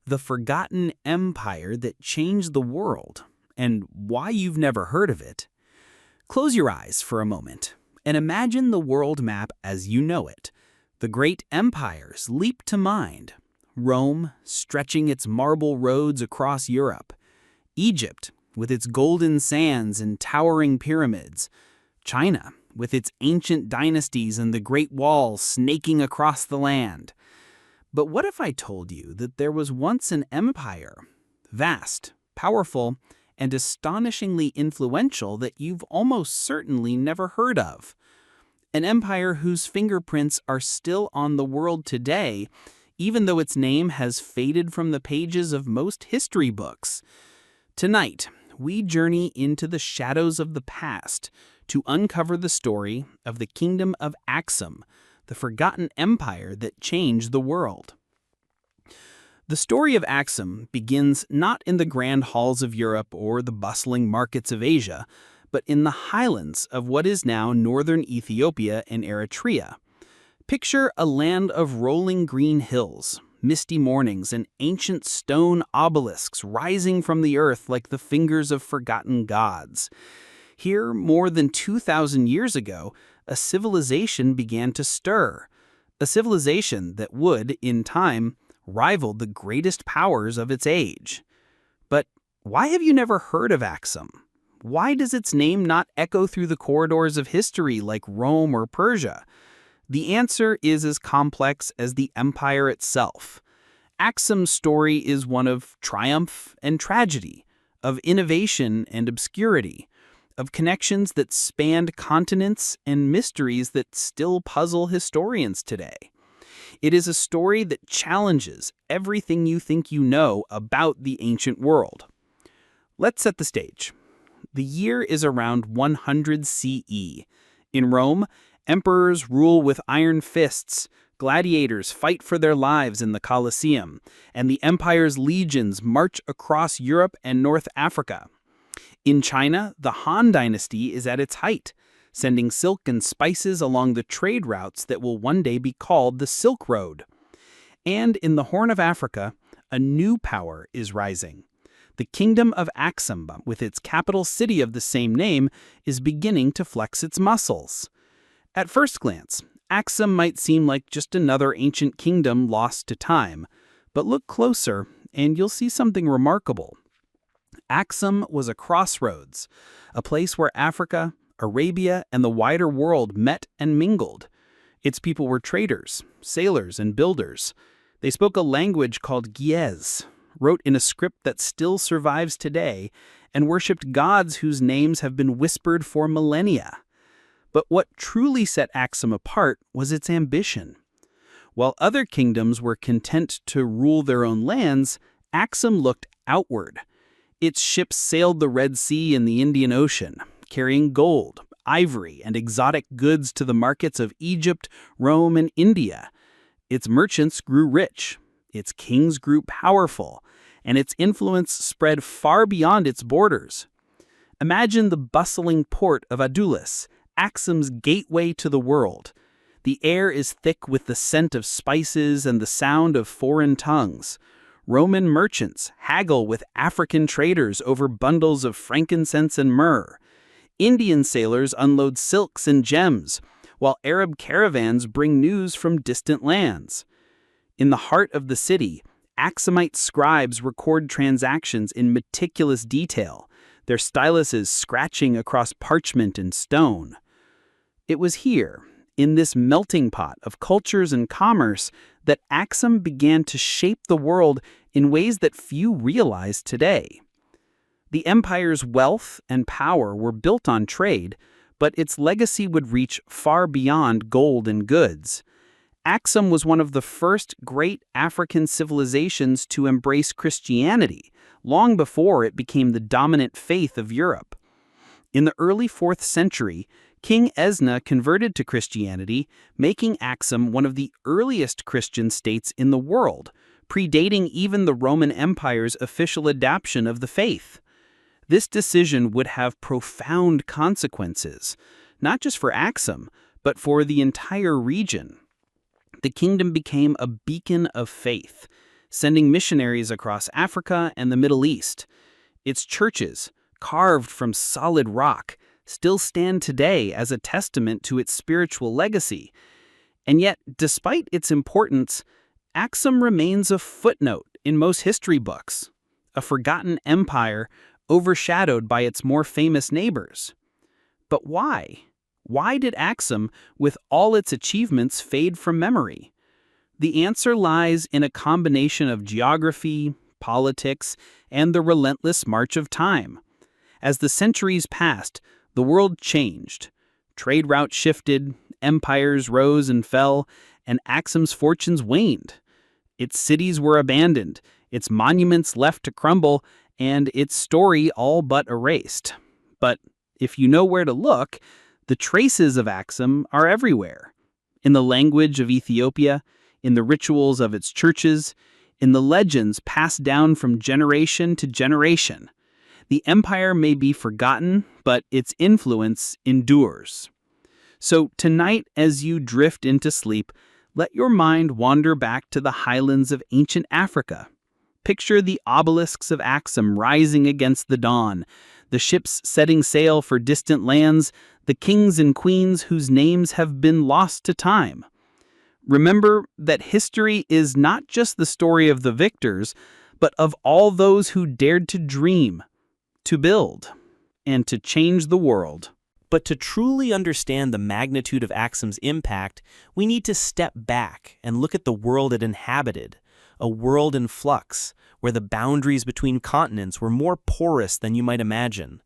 the forgotten empire that changed the world, and why you've never heard of it. Close your eyes for a moment and imagine the world map as you know it. The great empires leap to mind. Rome, stretching its marble roads across Europe. Egypt, with its golden sands and towering pyramids. China, with its ancient dynasties and the Great Wall snaking across the land. But what if I told you that there was once an empire, vast, powerful, and astonishingly influential that you've almost certainly never heard of? An empire whose fingerprints are still on the world today, even though its name has faded from the pages of most history books. Tonight, we journey into the shadows of the past to uncover the story of the kingdom of Axum, the forgotten empire that changed the world. The story of Axum begins not in the grand halls of Europe or the bustling markets of Asia, but in the highlands of what is now northern Ethiopia and Eritrea. Picture a land of rolling green hills, misty mornings, and ancient stone obelisks rising from the earth like the fingers of forgotten gods. Here, more than 2,000 years ago, a civilization began to stir. A civilization that would, in time, rival the greatest powers of its age. But why have you never heard of Axum? Why does its name not echo through the corridors of history like Rome or Persia? The answer is as complex as the empire itself. Axum's story is one of triumph and tragedy, of innovation and obscurity, of connections that spanned continents and mysteries that still puzzle historians today. It is a story that challenges everything you think you know about the ancient world. Let's set the stage. The year is around 100 CE. In Rome, emperors rule with iron fists, gladiators fight for their lives in the Colosseum, and the empire's legions march across Europe and North Africa. In China, the Han Dynasty is at its height, sending silk and spices along the trade routes that will one day be called the Silk Road. And in the Horn of Africa, a new power is rising. The kingdom of Axum, with its capital city of the same name, is beginning to flex its muscles. At first glance, Axum might seem like just another ancient kingdom lost to time, but look closer and you'll see something remarkable. Axum was a crossroads, a place where Africa, Arabia, and the wider world met and mingled. Its people were traders, sailors, and builders. They spoke a language called Giez, wrote in a script that still survives today, and worshipped gods whose names have been whispered for millennia. But what truly set Axum apart was its ambition. While other kingdoms were content to rule their own lands, Axum looked outward. Its ships sailed the Red Sea and the Indian Ocean, carrying gold, ivory, and exotic goods to the markets of Egypt, Rome, and India. Its merchants grew rich, its kings grew powerful, and its influence spread far beyond its borders. Imagine the bustling port of Adulis, Axum's gateway to the world. The air is thick with the scent of spices and the sound of foreign tongues. Roman merchants haggle with African traders over bundles of frankincense and myrrh. Indian sailors unload silks and gems, while Arab caravans bring news from distant lands. In the heart of the city, Axumite scribes record transactions in meticulous detail, their styluses scratching across parchment and stone. It was here, in this melting pot of cultures and commerce, that Axum began to shape the world in ways that few realize today. The empire's wealth and power were built on trade, but its legacy would reach far beyond gold and goods. Axum was one of the first great African civilizations to embrace Christianity, long before it became the dominant faith of Europe. In the early 4th century, King Esna converted to Christianity, making Axum one of the earliest Christian states in the world, predating even the Roman Empire's official adoption of the faith. This decision would have profound consequences, not just for Axum, but for the entire region. The kingdom became a beacon of faith. sending missionaries across Africa and the Middle East. Its churches, carved from solid rock, still stand today as a testament to its spiritual legacy. And yet, despite its importance, Axum remains a footnote in most history books, a forgotten empire overshadowed by its more famous neighbors. But why? Why did Axum, with all its achievements, fade from memory? The answer lies in a combination of geography, politics, and the relentless march of time. As the centuries passed, the world changed. Trade routes shifted, empires rose and fell, and Axum's fortunes waned. Its cities were abandoned, its monuments left to crumble, and its story all but erased. But if you know where to look, the traces of Axum are everywhere. In the language of Ethiopia, in the rituals of its churches, in the legends passed down from generation to generation. The empire may be forgotten, but its influence endures. So tonight, as you drift into sleep, let your mind wander back to the highlands of ancient Africa. Picture the obelisks of Axum rising against the dawn, the ships setting sail for distant lands, the kings and queens whose names have been lost to time. Remember that history is not just the story of the victors, but of all those who dared to dream, to build, and to change the world. But to truly understand the magnitude of Axum's impact, we need to step back and look at the world it inhabited, a world in flux, where the boundaries between continents were more porous than you might imagine.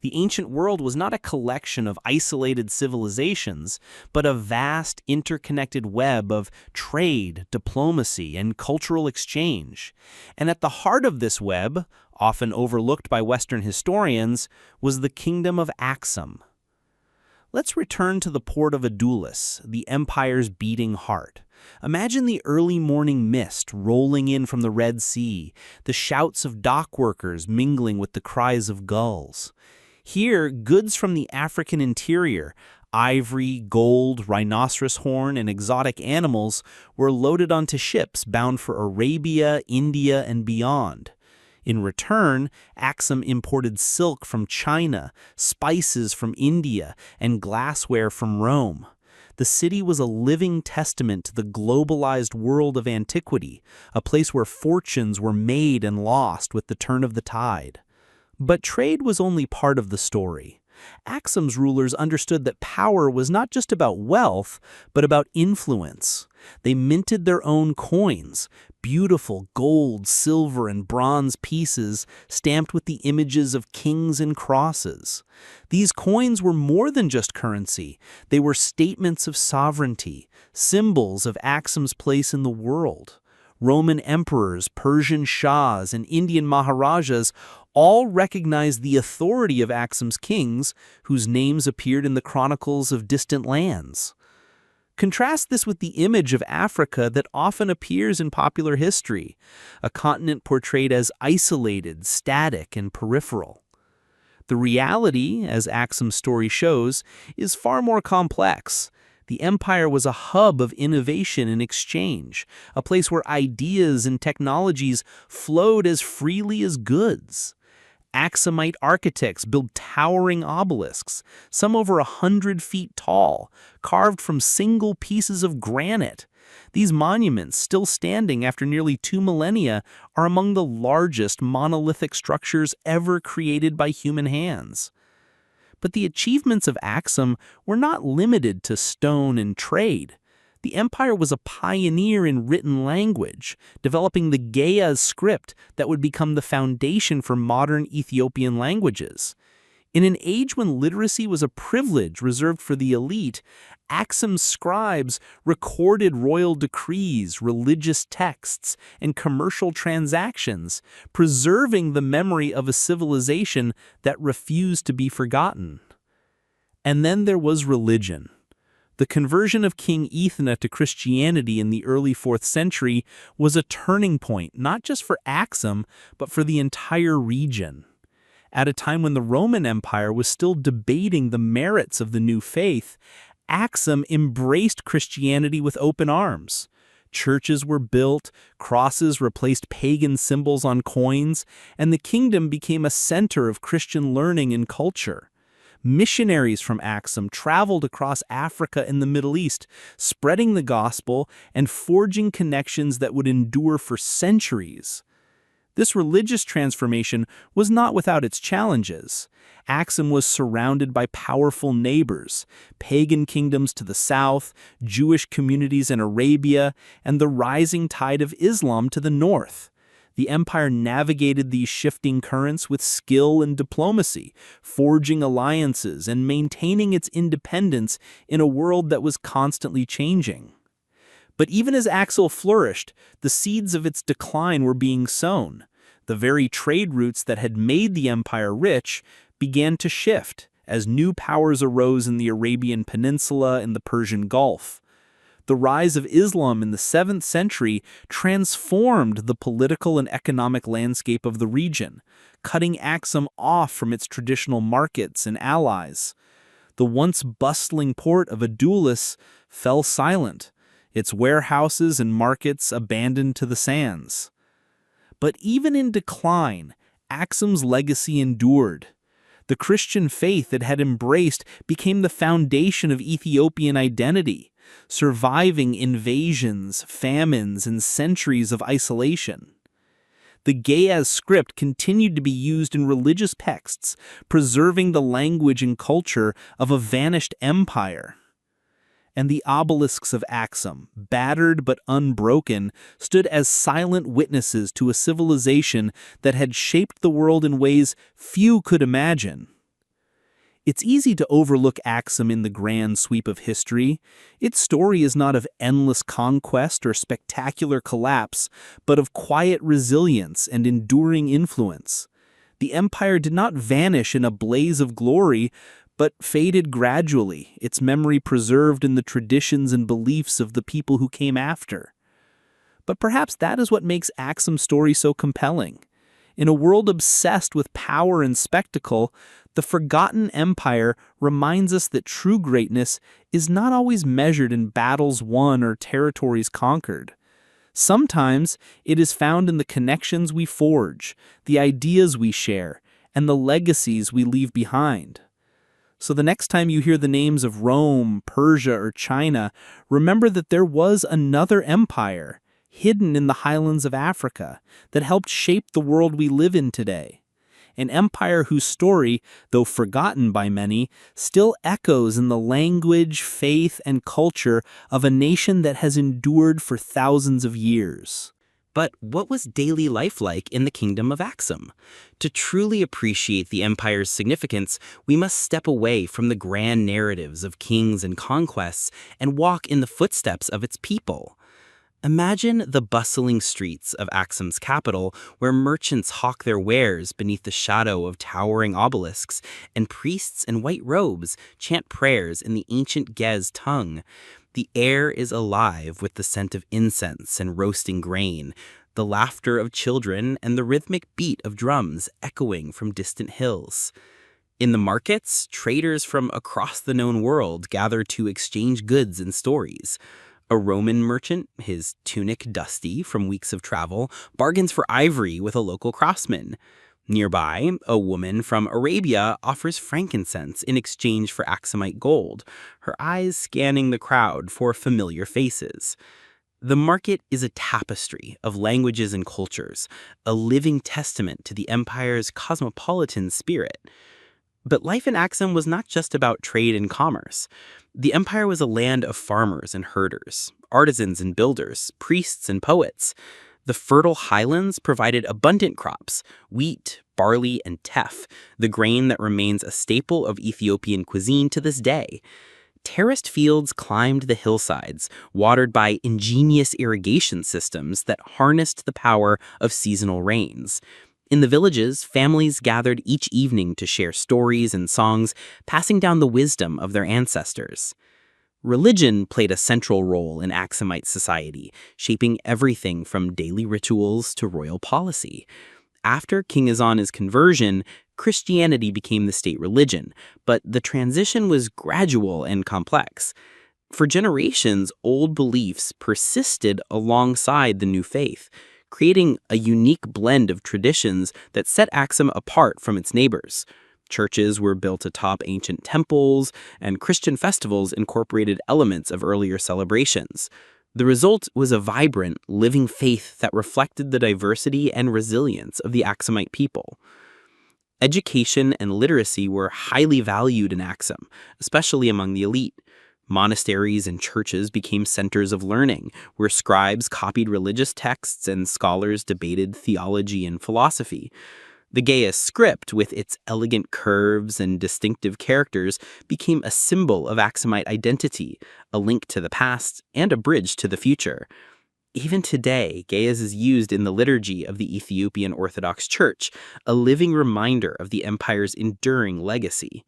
The ancient world was not a collection of isolated civilizations, but a vast interconnected web of trade, diplomacy, and cultural exchange. And at the heart of this web, often overlooked by Western historians, was the kingdom of Axum. Let's return to the port of Adulis, the empire's beating heart. Imagine the early morning mist rolling in from the Red Sea, the shouts of dock workers mingling with the cries of gulls. Here, goods from the African interior, ivory, gold, rhinoceros horn, and exotic animals were loaded onto ships bound for Arabia, India, and beyond. In return, Axum imported silk from China, spices from India, and glassware from Rome. The city was a living testament to the globalized world of antiquity, a place where fortunes were made and lost with the turn of the tide. But trade was only part of the story. Axum's rulers understood that power was not just about wealth, but about influence. They minted their own coins, beautiful gold, silver, and bronze pieces stamped with the images of kings and crosses. These coins were more than just currency. They were statements of sovereignty, symbols of Axum's place in the world. Roman emperors, Persian shahs, and Indian maharajas all recognized the authority of Axum's kings, whose names appeared in the chronicles of distant lands. Contrast this with the image of Africa that often appears in popular history, a continent portrayed as isolated, static, and peripheral. The reality, as Axum's story shows, is far more complex. The empire was a hub of innovation and exchange, a place where ideas and technologies flowed as freely as goods. Axumite architects built towering obelisks, some over 100 feet tall, carved from single pieces of granite. These monuments, still standing after nearly 2 millennia, are among the largest monolithic structures ever created by human hands. But the achievements of Axum were not limited to stone and trade. The empire was a pioneer in written language, developing the Ge'ez script that would become the foundation for modern Ethiopian languages. In an age when literacy was a privilege reserved for the elite, Axum's scribes recorded royal decrees, religious texts, and commercial transactions, preserving the memory of a civilization that refused to be forgotten. And then there was religion. The conversion of King Ethna to Christianity in the early 4th century was a turning point, not just for Axum, but for the entire region. At a time when the Roman Empire was still debating the merits of the new faith, Axum embraced Christianity with open arms. Churches were built, crosses replaced pagan symbols on coins, and the kingdom became a center of Christian learning and culture. Missionaries from Axum traveled across Africa and the Middle East, spreading the gospel and forging connections that would endure for centuries. This religious transformation was not without its challenges. Axum was surrounded by powerful neighbors, pagan kingdoms to the south, Jewish communities in Arabia, and the rising tide of Islam to the north. The empire navigated these shifting currents with skill and diplomacy, forging alliances and maintaining its independence in a world that was constantly changing. But even as Axum flourished, the seeds of its decline were being sown. The very trade routes that had made the empire rich began to shift as new powers arose in the Arabian Peninsula and the Persian Gulf. The rise of Islam in the 7th century transformed the political and economic landscape of the region, cutting Axum off from its traditional markets and allies. The once bustling port of Adulis fell silent, its warehouses and markets abandoned to the sands. But even in decline, Axum's legacy endured. The Christian faith it had embraced became the foundation of Ethiopian identity, surviving invasions, famines, and centuries of isolation. The Ge'ez script continued to be used in religious texts, preserving the language and culture of a vanished empire. And the obelisks of Axum, battered but unbroken, stood as silent witnesses to a civilization that had shaped the world in ways few could imagine. It's easy to overlook Axum in the grand sweep of history. Its story is not of endless conquest or spectacular collapse, but of quiet resilience and enduring influence. The empire did not vanish in a blaze of glory, but faded gradually, its memory preserved in the traditions and beliefs of the people who came after. But perhaps that is what makes Axum's story so compelling. In a world obsessed with power and spectacle, the forgotten empire reminds us that true greatness is not always measured in battles won or territories conquered. Sometimes it is found in the connections we forge, the ideas we share, and the legacies we leave behind. So the next time you hear the names of Rome, Persia, or China, remember that there was another empire, hidden in the highlands of Africa, that helped shape the world we live in today. An empire whose story, though forgotten by many, still echoes in the language, faith, and culture of a nation that has endured for thousands of years. But what was daily life like in the kingdom of Axum? To truly appreciate the empire's significance, we must step away from the grand narratives of kings and conquests and walk in the footsteps of its people. Imagine the bustling streets of Axum's capital, where merchants hawk their wares beneath the shadow of towering obelisks, and priests in white robes chant prayers in the ancient Ge'ez tongue. The air is alive with the scent of incense and roasting grain, the laughter of children and the rhythmic beat of drums echoing from distant hills. In the markets, traders from across the known world gather to exchange goods and stories. A Roman merchant, his tunic dusty from weeks of travel, bargains for ivory with a local craftsman. Nearby, a woman from Arabia offers frankincense in exchange for Axumite gold, her eyes scanning the crowd for familiar faces. The market is a tapestry of languages and cultures, a living testament to the empire's cosmopolitan spirit. But life in Axum was not just about trade and commerce. The empire was a land of farmers and herders, artisans and builders, priests and poets. The fertile highlands provided abundant crops, wheat, barley, and teff, the grain that remains a staple of Ethiopian cuisine to this day. Terraced fields climbed the hillsides, watered by ingenious irrigation systems that harnessed the power of seasonal rains. In the villages, families gathered each evening to share stories and songs, passing down the wisdom of their ancestors. Religion played a central role in Axumite society, shaping everything from daily rituals to royal policy. After King Azana's conversion, Christianity became the state religion, but the transition was gradual and complex. For generations, old beliefs persisted alongside the new faith, creating a unique blend of traditions that set Axum apart from its neighbors. Churches were built atop ancient temples, and Christian festivals incorporated elements of earlier celebrations. The result was a vibrant, living faith that reflected the diversity and resilience of the Axumite people. Education and literacy were highly valued in Axum, especially among the elite. Monasteries and churches became centers of learning, where scribes copied religious texts and scholars debated theology and philosophy. The Gaius script, with its elegant curves and distinctive characters, became a symbol of Axumite identity, a link to the past, and a bridge to the future. Even today, Gaius is used in the liturgy of the Ethiopian Orthodox Church, a living reminder of the empire's enduring legacy.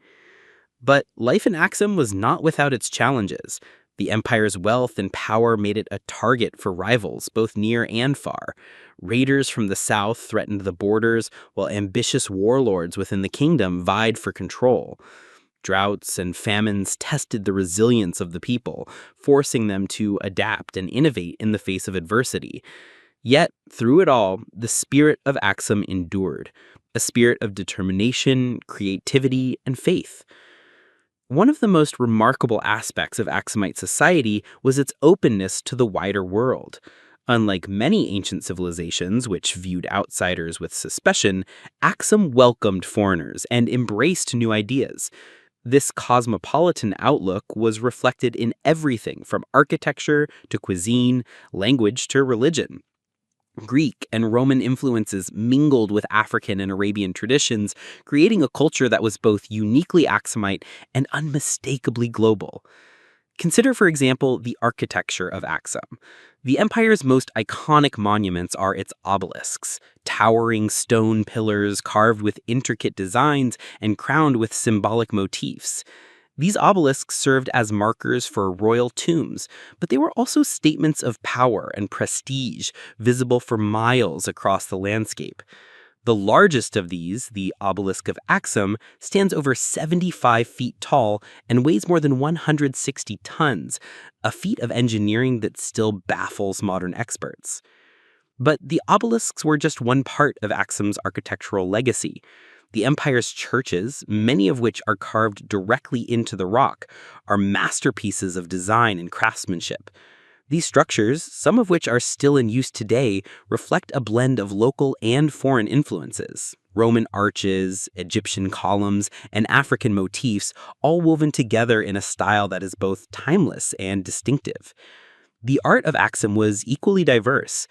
But life in Axum was not without its challenges. The empire's wealth and power made it a target for rivals, both near and far. Raiders from the south threatened the borders, while ambitious warlords within the kingdom vied for control. Droughts and famines tested the resilience of the people, forcing them to adapt and innovate in the face of adversity. Yet, through it all, the spirit of Axum endured, a spirit of determination, creativity, and faith. One of the most remarkable aspects of Axumite society was its openness to the wider world. Unlike many ancient civilizations which viewed outsiders with suspicion, Axum welcomed foreigners and embraced new ideas. This cosmopolitan outlook was reflected in everything from architecture to cuisine, language to religion. Greek and Roman influences mingled with African and Arabian traditions, creating a culture that was both uniquely Axumite and unmistakably global. Consider, for example, the architecture of Axum. The empire's most iconic monuments are its obelisks, towering stone pillars carved with intricate designs and crowned with symbolic motifs. These obelisks served as markers for royal tombs, but they were also statements of power and prestige, visible for miles across the landscape. The largest of these, the obelisk of Axum, stands over 75 feet tall and weighs more than 160 tons, a feat of engineering that still baffles modern experts. But the obelisks were just one part of Axum's architectural legacy. The empire's churches, many of which are carved directly into the rock, are masterpieces of design and craftsmanship. These structures, some of which are still in use today, reflect a blend of local and foreign influences. Roman arches, Egyptian columns, and African motifs, all woven together in a style that is both timeless and distinctive. The art of Axum was equally diverse.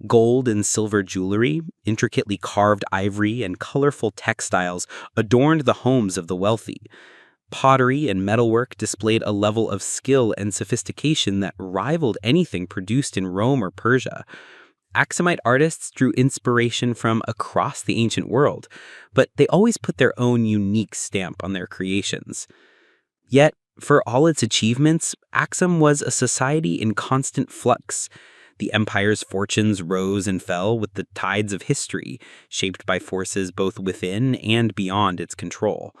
Gold and silver jewelry, intricately carved ivory, and colorful textiles adorned the homes of the wealthy. Pottery and metalwork displayed a level of skill and sophistication that rivaled anything produced in Rome or Persia. Axumite artists drew inspiration from across the ancient world, but they always put their own unique stamp on their creations. Yet, for all its achievements, Axum was a society in constant flux. The empire's fortunes rose and fell with the tides of history, shaped by forces both within and beyond its control.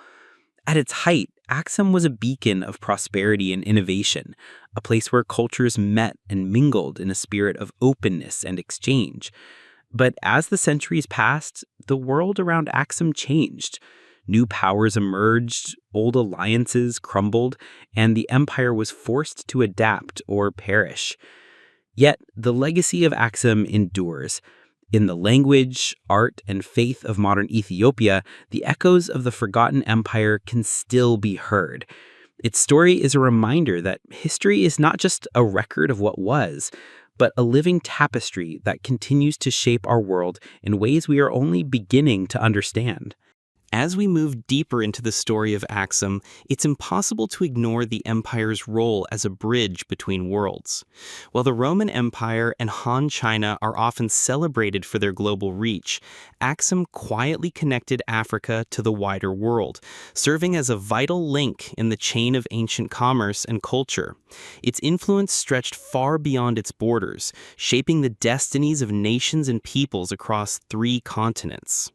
At its height, Axum was a beacon of prosperity and innovation, a place where cultures met and mingled in a spirit of openness and exchange. But as the centuries passed, the world around Axum changed. New powers emerged, old alliances crumbled, and the empire was forced to adapt or perish. Yet, the legacy of Axum endures. In the language, art, and faith of modern Ethiopia, the echoes of the forgotten empire can still be heard. Its story is a reminder that history is not just a record of what was, but a living tapestry that continues to shape our world in ways we are only beginning to understand. As we move deeper into the story of Axum, it's impossible to ignore the empire's role as a bridge between worlds. While the Roman Empire and Han China are often celebrated for their global reach, Axum quietly connected Africa to the wider world, serving as a vital link in the chain of ancient commerce and culture. Its influence stretched far beyond its borders, shaping the destinies of nations and peoples across 3 continents.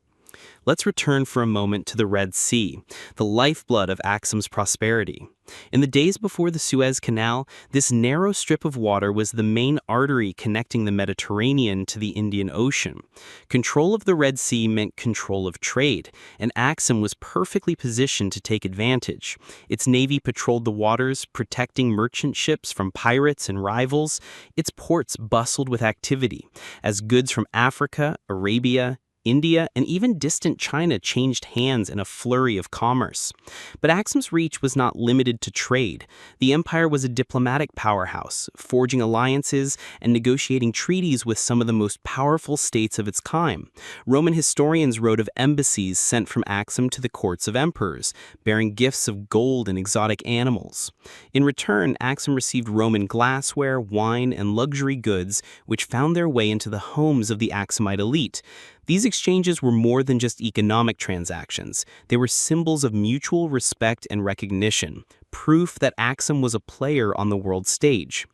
Let's return for a moment to the Red Sea, the lifeblood of Axum's prosperity. In the days before the Suez Canal, this narrow strip of water was the main artery connecting the Mediterranean to the Indian Ocean. Control of the Red Sea meant control of trade, and Axum was perfectly positioned to take advantage. Its navy patrolled the waters, protecting merchant ships from pirates and rivals. Its ports bustled with activity, as goods from Africa, Arabia, India, and even distant China changed hands in a flurry of commerce. But Axum's reach was not limited to trade. The empire was a diplomatic powerhouse, forging alliances and negotiating treaties with some of the most powerful states of its time. Roman historians wrote of embassies sent from Axum to the courts of emperors, bearing gifts of gold and exotic animals. In return, Axum received Roman glassware, wine, and luxury goods, which found their way into the homes of the Axumite elite. These exchanges were more than just economic transactions. They were symbols of mutual respect and recognition, proof that Axum was a player on the world stage.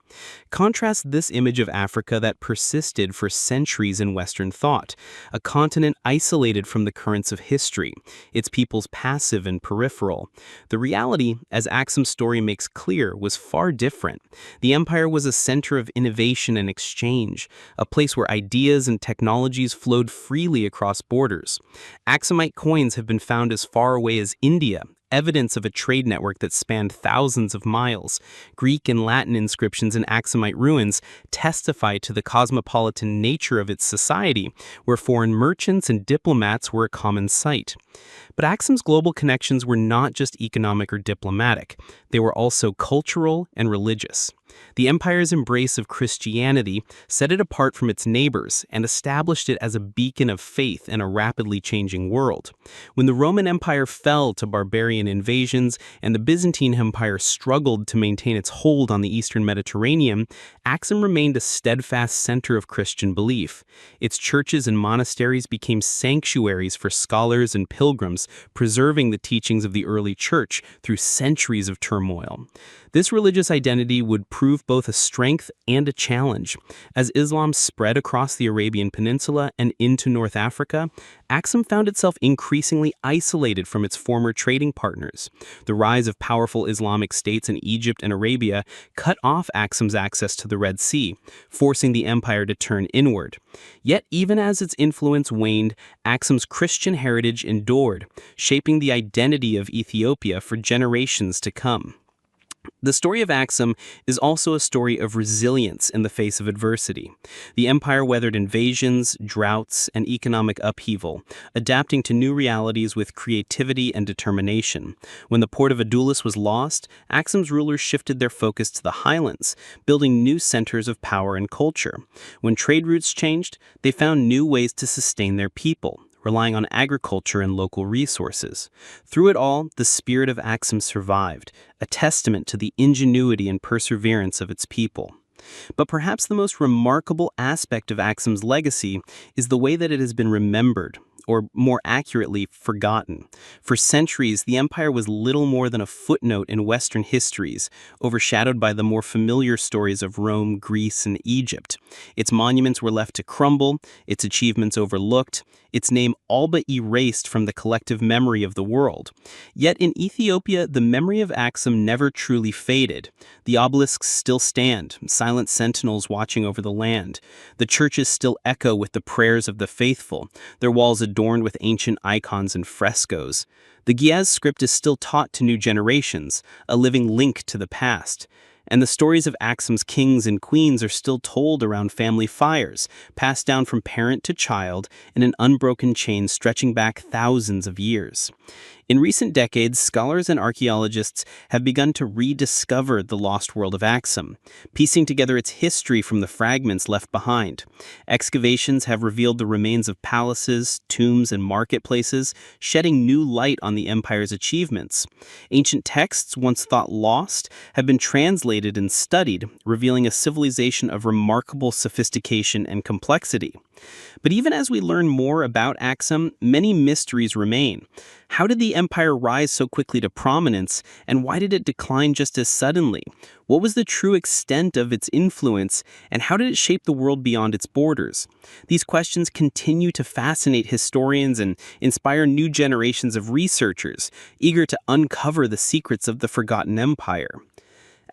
Contrast this image of Africa that persisted for centuries in Western thought, a continent isolated from the currents of history, its peoples passive and peripheral. The reality, as Axum's story makes clear, was far different. The empire was a center of innovation and exchange, a place where ideas and technologies flowed freely across borders. Axumite coins have been found as far away as India, evidence of a trade network that spanned thousands of miles. Greek and Latin inscriptions in Axumite ruins testify to the cosmopolitan nature of its society, where foreign merchants and diplomats were a common sight. But Axum's global connections were not just economic or diplomatic. They were also cultural and religious. The empire's embrace of Christianity set it apart from its neighbors and established it as a beacon of faith in a rapidly changing world. When the Roman Empire fell to barbarian invasions and the Byzantine Empire struggled to maintain its hold on the eastern Mediterranean, Axum remained a steadfast center of Christian belief. Its churches and monasteries became sanctuaries for scholars and pilgrims, preserving the teachings of the early church through centuries of turmoil. This religious identity would prove both a strength and a challenge. As Islam spread across the Arabian Peninsula and into North Africa, Axum found itself increasingly isolated from its former trading partners. The rise of powerful Islamic states in Egypt and Arabia cut off Axum's access to the Red Sea, forcing the empire to turn inward. Yet even as its influence waned, Axum's Christian heritage endured, shaping the identity of Ethiopia for generations to come. The story of Axum is also a story of resilience in the face of adversity. The empire weathered invasions, droughts, and economic upheaval, adapting to new realities with creativity and determination. When the port of Adulis was lost, Axum's rulers shifted their focus to the highlands, building new centers of power and culture. When trade routes changed, they found new ways to sustain their people, relying on agriculture and local resources. Through it all, the spirit of Axum survived, a testament to the ingenuity and perseverance of its people. But perhaps the most remarkable aspect of Axum's legacy is the way that it has been remembered, or more accurately, forgotten. For centuries, the empire was little more than a footnote in Western histories, overshadowed by the more familiar stories of Rome, Greece, and Egypt. Its monuments were left to crumble, its achievements overlooked, its name all but erased from the collective memory of the world. Yet in Ethiopia, the memory of Axum never truly faded. The obelisks still stand, silent sentinels watching over the land. The churches still echo with the prayers of the faithful, their walls adorned with ancient icons and frescoes. The Ge'ez script is still taught to new generations, a living link to the past. And the stories of Axum's kings and queens are still told around family fires, passed down from parent to child in an unbroken chain stretching back thousands of years. In recent decades, scholars and archaeologists have begun to rediscover the lost world of Axum, piecing together its history from the fragments left behind. Excavations have revealed the remains of palaces, tombs, and marketplaces, shedding new light on the empire's achievements. Ancient texts, once thought lost, have been translated and studied, revealing a civilization of remarkable sophistication and complexity. But even as we learn more about Axum, many mysteries remain. How did the empire rise so quickly to prominence, and why did it decline just as suddenly? What was the true extent of its influence, and how did it shape the world beyond its borders? These questions continue to fascinate historians and inspire new generations of researchers, eager to uncover the secrets of the forgotten empire.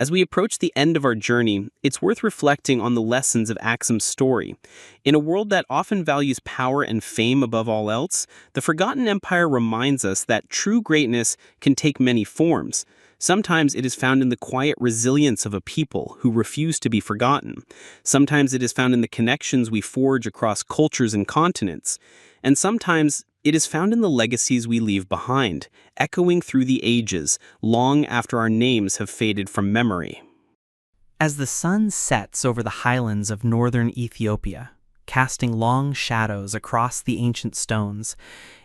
As we approach the end of our journey, it's worth reflecting on the lessons of Axum's story. In a world that often values power and fame above all else, the Forgotten Empire reminds us that true greatness can take many forms. Sometimes it is found in the quiet resilience of a people who refuse to be forgotten. Sometimes it is found in the connections we forge across cultures and continents. And sometimes it is found in the legacies we leave behind, echoing through the ages, long after our names have faded from memory. As the sun sets over the highlands of northern Ethiopia, casting long shadows across the ancient stones,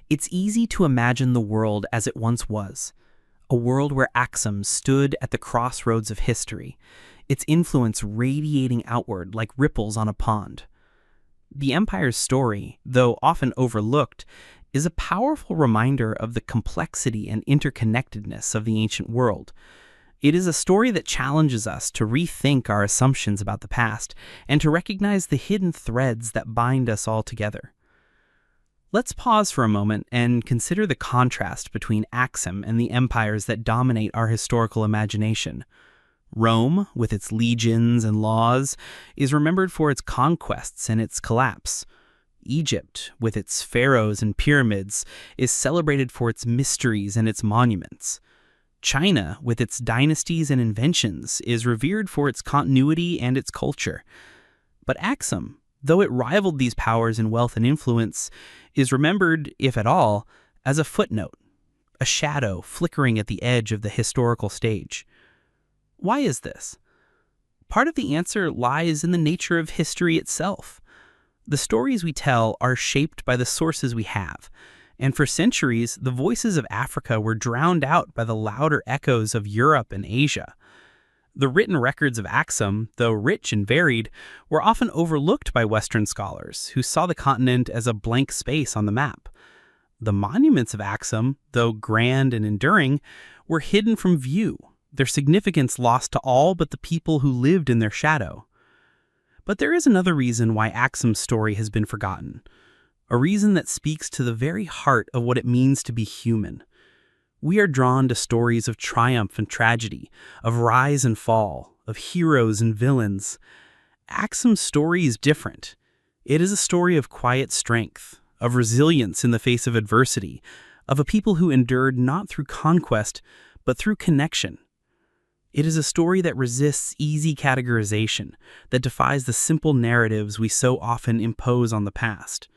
it's easy to imagine the world as it once was. A world where Axum stood at the crossroads of history, its influence radiating outward like ripples on a pond. The empire's story, though often overlooked, is a powerful reminder of the complexity and interconnectedness of the ancient world. It is a story that challenges us to rethink our assumptions about the past and to recognize the hidden threads that bind us all together. Let's pause for a moment and consider the contrast between Axum and the empires that dominate our historical imagination. Rome, with its legions and laws, is remembered for its conquests and its collapse. Egypt, with its pharaohs and pyramids, is celebrated for its mysteries and its monuments. China, with its dynasties and inventions, is revered for its continuity and its culture. But Axum, though it rivaled these powers in wealth and influence, is remembered, if at all, as a footnote, a shadow flickering at the edge of the historical stage. Why is this? Part of the answer lies in the nature of history itself. The stories we tell are shaped by the sources we have, and for centuries, the voices of Africa were drowned out by the louder echoes of Europe and Asia. The written records of Axum, though rich and varied, were often overlooked by Western scholars, who saw the continent as a blank space on the map. The monuments of Axum, though grand and enduring, were hidden from view, their significance lost to all but the people who lived in their shadow. But there is another reason why Axum's story has been forgotten, a reason that speaks to the very heart of what it means to be human. We are drawn to stories of triumph and tragedy, of rise and fall, of heroes and villains. Axum's story is different. It is a story of quiet strength, of resilience in the face of adversity, of a people who endured not through conquest, but through connection. It is a story that resists easy categorization, that defies the simple narratives we so often impose on the past.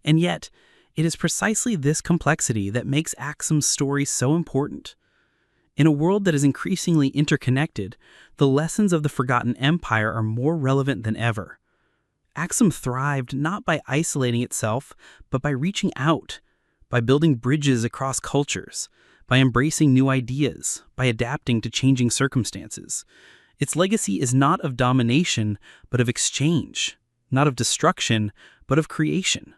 And yet, it is precisely this complexity that makes Axum's story so important. In a world that is increasingly interconnected, the lessons of the Forgotten Empire are more relevant than ever. Axum thrived not by isolating itself, but by reaching out, by building bridges across cultures, by embracing new ideas, by adapting to changing circumstances. Its legacy is not of domination, but of exchange, not of destruction, but of creation.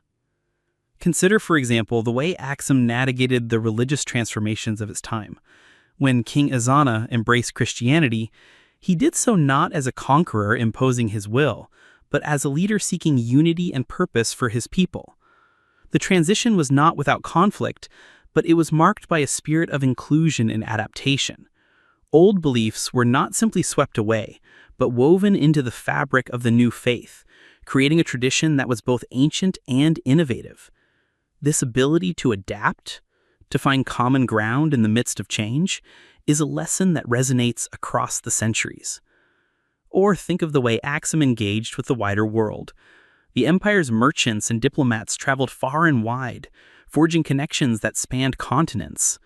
Consider, for example, the way Axum navigated the religious transformations of its time. When King Ezana embraced Christianity, he did so not as a conqueror imposing his will, but as a leader seeking unity and purpose for his people. The transition was not without conflict, but it was marked by a spirit of inclusion and adaptation. Old beliefs were not simply swept away, but woven into the fabric of the new faith, creating a tradition that was both ancient and innovative. This ability to adapt, to find common ground in the midst of change, is a lesson that resonates across the centuries. Or think of the way Axum engaged with the wider world. The empire's merchants and diplomats traveled far and wide, forging connections that spanned continents.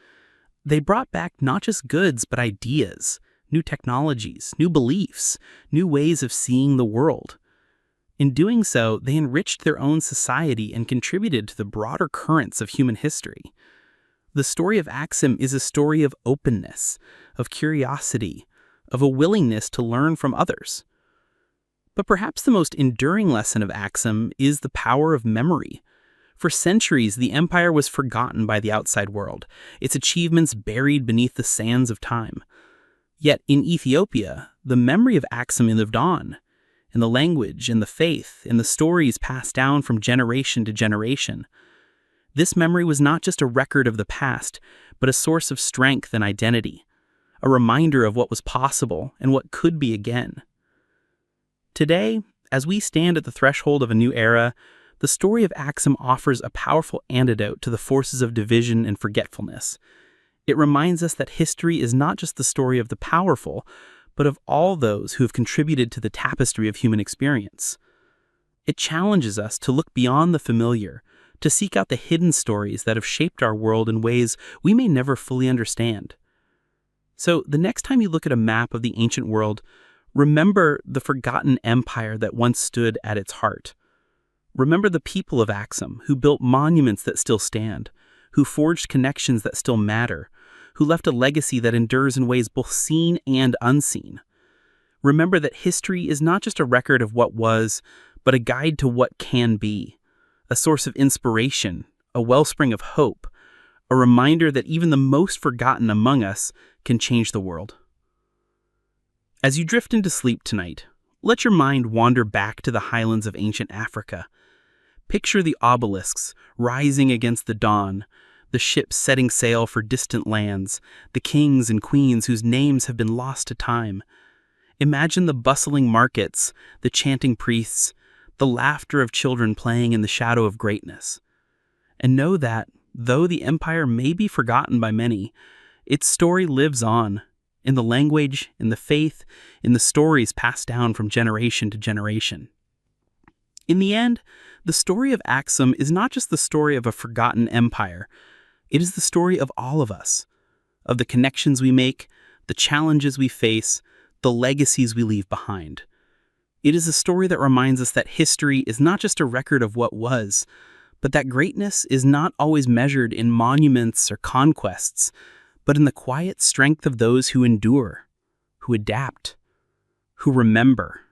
They brought back not just goods, but ideas, new technologies, new beliefs, new ways of seeing the world. In doing so, they enriched their own society and contributed to the broader currents of human history. The story of Axum is a story of openness, of curiosity, of a willingness to learn from others. But perhaps the most enduring lesson of Axum is the power of memory. For centuries, the empire was forgotten by the outside world, its achievements buried beneath the sands of time. Yet in Ethiopia, the memory of Axum lived on, in the language, in the faith, in the stories passed down from generation to generation. This memory was not just a record of the past, but a source of strength and identity, a reminder of what was possible and what could be again. Today, as we stand at the threshold of a new era, the story of Axum offers a powerful antidote to the forces of division and forgetfulness. It reminds us that history is not just the story of the powerful, but of all those who have contributed to the tapestry of human experience. It challenges us to look beyond the familiar, to seek out the hidden stories that have shaped our world in ways we may never fully understand. So, the next time you look at a map of the ancient world, remember the forgotten empire that once stood at its heart. Remember the people of Axum who built monuments that still stand, who forged connections that still matter, who left a legacy that endures in ways both seen and unseen. Remember that history is not just a record of what was, but a guide to what can be, a source of inspiration, a wellspring of hope, a reminder that even the most forgotten among us can change the world. As you drift into sleep tonight, let your mind wander back to the highlands of ancient Africa. Picture the obelisks rising against the dawn, the ships setting sail for distant lands, the kings and queens whose names have been lost to time. Imagine the bustling markets, the chanting priests, the laughter of children playing in the shadow of greatness. And know that, though the empire may be forgotten by many, its story lives on, in the language, in the faith, in the stories passed down from generation to generation. In the end, the story of Axum is not just the story of a forgotten empire. It is the story of all of us, of the connections we make, the challenges we face, the legacies we leave behind. It is a story that reminds us that history is not just a record of what was, but that greatness is not always measured in monuments or conquests, but in the quiet strength of those who endure, who adapt, who remember.